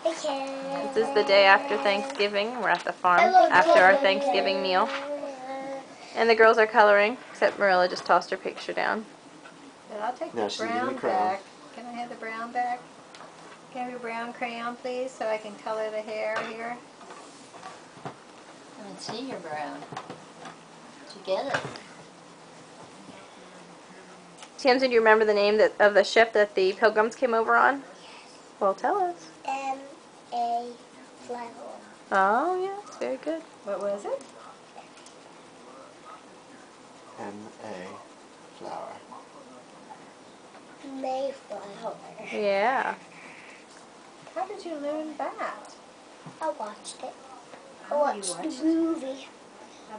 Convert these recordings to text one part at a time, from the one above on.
This is the day after Thanksgiving. We're at the farm after our Thanksgiving meal. And the girls are coloring, except Marilla just tossed her picture down. But I'll take the brown back. Can I have the brown back? Can I have your brown crayon, please, so I can color the hair here? I didn't see your brown. Did you get it? Tamsin, do you remember the name of the ship that the Pilgrims came over on? Well, tell us. M.A. Flower. Oh, yes, very good. What was it? M.A. Flower. Mayflower. Yeah. How did you learn that? I watched it. I Oh, you watched watched the movie.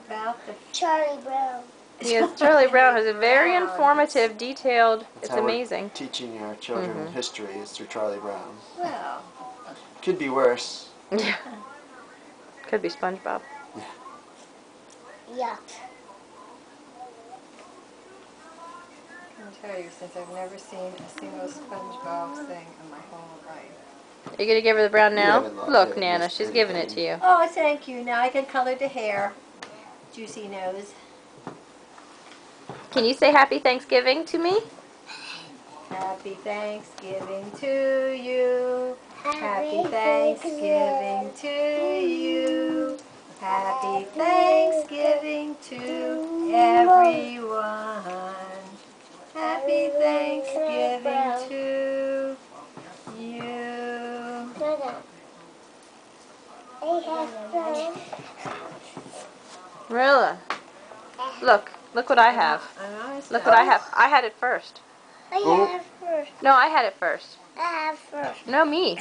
About the... Charlie Brown. Yes, Charlie Brown is a very informative, detailed, it's amazing. We're teaching our children history is through Charlie Brown. Well. Could be worse. Yeah. Could be SpongeBob. Yeah. I can tell you, since I've never seen a single SpongeBob thing in my whole life. Are you going to give her the brown now? Look, Nana, she's giving it to you. Oh, thank you. Now I can color the hair. Juicy nose. Can you say Happy Thanksgiving to me? Happy Thanksgiving to you. Happy Thanksgiving to you. Happy Thanksgiving to everyone. Happy Thanksgiving to you. Marilla, look what I have. Look what I have. I had it first. I have first. No, I had it first. I have first. No, me.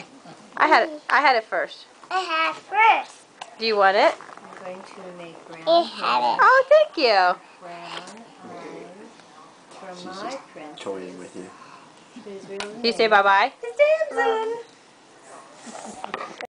I had it first. I have first. Do you want it? I'm going to make brown I have it. Oh, thank you. brown eyes for my princess. Toying with you. Who's really Do you say bye-bye? It's Damson.